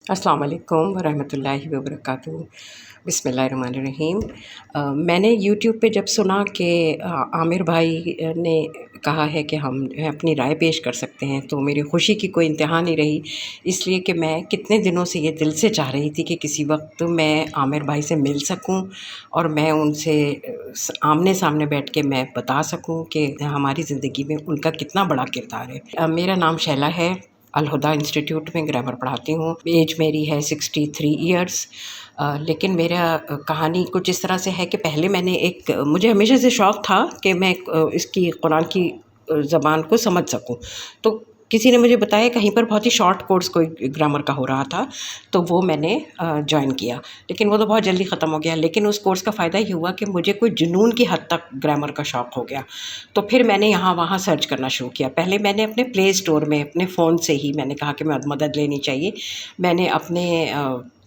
السلام علیکم ورحمۃ اللہ وبرکاتہ۔ بسم اللہ الرحمن الرحیم۔ میں نے یوٹیوب پہ جب سنا کہ عامر بھائی نے کہا ہے کہ ہم اپنی رائے پیش کر سکتے ہیں، تو میری خوشی کی کوئی انتہا نہیں رہی، اس لیے کہ میں کتنے دنوں سے یہ دل سے چاہ رہی تھی کہ کسی وقت میں عامر بھائی سے مل سکوں اور میں ان سے آمنے سامنے بیٹھ کے میں بتا سکوں کہ ہماری زندگی میں ان کا کتنا بڑا کردار ہے۔ میرا نام شیلا ہے، الہدیٰ انسٹیٹیوٹ میں گرامر پڑھاتی ہوں۔ ایج میری ہے 63 ایئرس۔ لیکن میرا کہانی کچھ اس طرح سے ہے کہ پہلے میں نے مجھے ہمیشہ سے شوق تھا کہ میں اس کی قرآن کی زبان کو سمجھ سکوں، تو کسی نے مجھے بتایا کہیں پر بہت ہی شارٹ کورس کوئی گرامر کا ہو رہا تھا، تو وہ میں نے جوائن کیا، لیکن وہ تو بہت جلدی ختم ہو گیا۔ لیکن اس کورس کا فائدہ یہ ہوا کہ مجھے کوئی جنون کی حد تک گرامر کا شوق ہو گیا، تو پھر میں نے یہاں وہاں سرچ کرنا شروع کیا۔ پہلے میں نے اپنے پلے اسٹور میں اپنے فون سے ہی میں نے کہا کہ میں مدد لینی چاہیے۔ میں نے اپنے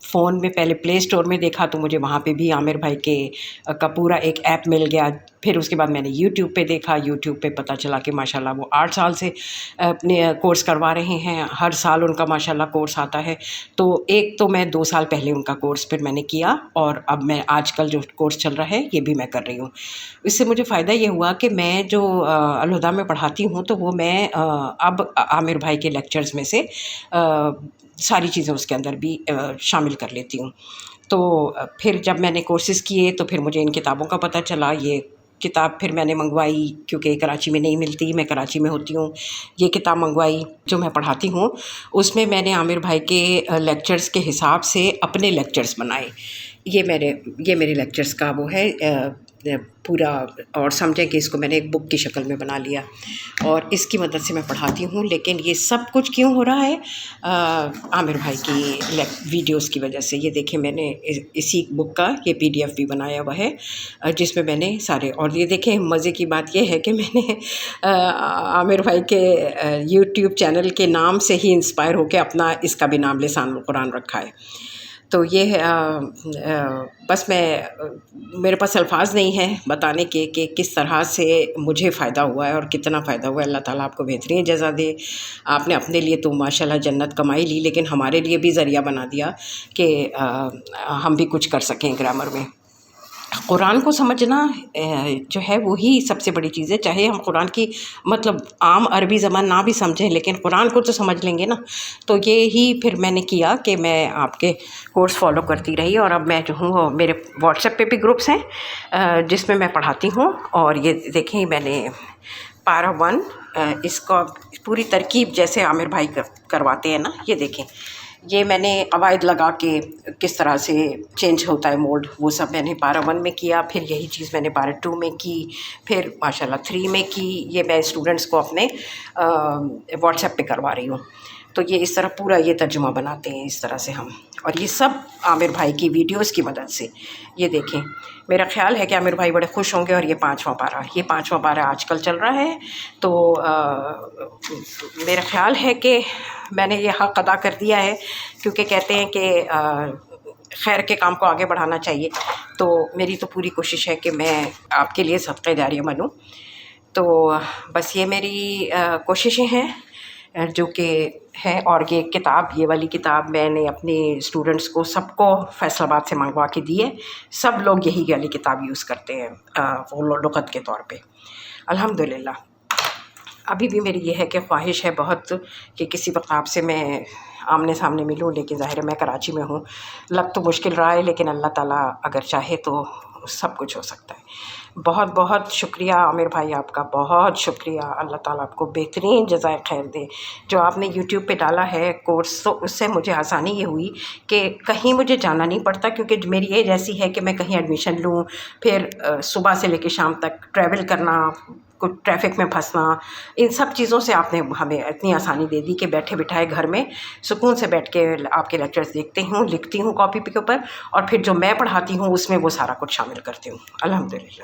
فون میں پہلے پلے اسٹور میں دیکھا، تو مجھے وہاں پہ بھی عامر بھائی کا پورا ایک ایپ مل گیا۔ پھر اس کے بعد میں نے یوٹیوب پہ دیکھا، یوٹیوب پہ پتہ چلا کہ ماشاءاللہ وہ 8 سال سے اپنے کورس کروا رہے ہیں، ہر سال ان کا ماشاءاللہ کورس آتا ہے۔ تو میں 2 سال پہلے ان کا کورس پھر میں نے کیا، اور اب میں آج کل جو کورس چل رہا ہے یہ بھی میں کر رہی ہوں۔ اس سے مجھے فائدہ یہ ہوا کہ میں جو الہدیٰ میں پڑھاتی ہوں، تو وہ میں اب عامر بھائی کے لیکچرز میں سے ساری چیزیں اس کے اندر بھی شامل کر لیتی ہوں۔ تو پھر جب میں نے کورسز کیے تو پھر مجھے ان کتابوں کا پتہ چلا۔ یہ کتاب پھر میں نے منگوائی، کیونکہ کراچی میں نہیں ملتی، میں کراچی میں ہوتی ہوں۔ یہ کتاب منگوائی جو میں پڑھاتی ہوں، اس میں میں نے عامر بھائی کے لیکچرز کے حساب سے اپنے لیکچرز بنائے۔ یہ میرے لیکچرز کا وہ ہے پورا، اور سمجھیں کہ اس کو میں نے ایک بک کی شکل میں بنا لیا، اور اس کی مدد سے میں پڑھاتی ہوں۔ لیکن یہ سب کچھ کیوں ہو رہا ہے؟ عامر بھائی کی ویڈیوز کی وجہ سے۔ یہ دیکھیں، میں نے اسی بک کا یہ PDF بھی بنایا ہوا ہے، جس میں نے سارے، اور یہ دیکھیں مزے کی بات یہ ہے کہ میں نے عامر بھائی کے YouTube چینل کے نام سے ہی انسپائر ہو کے اپنا اس کا بھی نام لسان القرآن رکھا ہے۔ تو یہ بس میرے پاس الفاظ نہیں ہیں بتانے کے کہ کس طرح سے مجھے فائدہ ہوا ہے اور کتنا فائدہ ہوا ہے۔ اللہ تعالیٰ آپ کو بہترین جزا دے۔ آپ نے اپنے لیے تو ماشاءاللہ جنت کمائی لی، لیکن ہمارے لیے بھی ذریعہ بنا دیا کہ ہم بھی کچھ کر سکیں گرامر میں۔ قرآن کو سمجھنا جو ہے وہی سب سے بڑی چیز ہے۔ چاہے ہم قرآن کی مطلب عام عربی زبان نہ بھی سمجھیں، لیکن قرآن کو تو سمجھ لیں گے نا۔ تو یہی پھر میں نے کیا کہ میں آپ کے کورس فالو کرتی رہی، اور اب میں جو ہوں، میرے واٹس ایپ پہ بھی گروپس ہیں جس میں پڑھاتی ہوں۔ اور یہ دیکھیں، میں نے پارا 1 اس کا پوری ترکیب جیسے عامر بھائی کرواتے ہیں نا، یہ دیکھیں، یہ میں نے قواعد لگا کے کس طرح سے چینج ہوتا ہے موڈ، وہ سب میں نے پارا 1 میں کیا۔ پھر یہی چیز میں نے پارا 2 میں کی، پھر ماشاءاللہ 3 میں کی۔ یہ میں اسٹوڈنٹس کو اپنے واٹس ایپ پہ کروا رہی ہوں۔ تو یہ اس طرح پورا یہ ترجمہ بناتے ہیں اس طرح سے ہم، اور یہ سب عامر بھائی کی ویڈیوز کی مدد سے۔ یہ دیکھیں، میرا خیال ہے کہ عامر بھائی بڑے خوش ہوں گے۔ اور یہ 5واں پارا آج کل چل رہا ہے۔ تو میرا خیال ہے کہ میں نے یہ حق ادا کر دیا ہے، کیونکہ کہتے ہیں کہ خیر کے کام کو آگے بڑھانا چاہیے۔ تو میری تو پوری کوشش ہے کہ میں آپ کے لیے صدقہ جاریہ بنوں۔ تو بس یہ میری کوششیں ہیں جو کہ ہے۔ اور یہ کتاب، یہ والی کتاب میں نے اپنے اسٹوڈنٹس کو سب کو فیصل آباد سے منگوا کے دی ہے۔ سب لوگ یہی والی کتاب یوز کرتے ہیں وہ لغت کے طور پہ، الحمدللہ۔ ابھی بھی میری یہ ہے کہ خواہش ہے بہت کہ کسی وقت آپ سے میں آمنے سامنے ملوں، لیکن ظاہر ہے میں کراچی میں ہوں، لگ تو مشکل رہا ہے، لیکن اللہ تعالیٰ اگر چاہے تو سب کچھ ہو سکتا ہے۔ بہت بہت شکریہ عامر بھائی، آپ کا بہت شکریہ۔ اللہ تعالیٰ آپ کو بہترین جزائے خیر دے۔ جو آپ نے یوٹیوب پہ ڈالا ہے کورس، تو اس سے مجھے آسانی یہ ہوئی کہ کہیں مجھے جانا نہیں پڑتا، کیونکہ میری ایج ایسی ہے کہ میں کہیں ایڈمیشن لوں، پھر صبح سے لے کے شام تک ٹریول کرنا، کچھ ٹریفک میں پھنسنا، ان سب چیزوں سے آپ نے ہمیں اتنی آسانی دے دی کہ بیٹھے بٹھائے گھر میں سکون سے بیٹھ کے آپ کے لیکچرز دیکھتی ہوں، لکھتی ہوں کاپی کے اوپر، اور پھر جو میں پڑھاتی ہوں اس میں وہ سارا کچھ شامل کرتی ہوں، الحمدللہ۔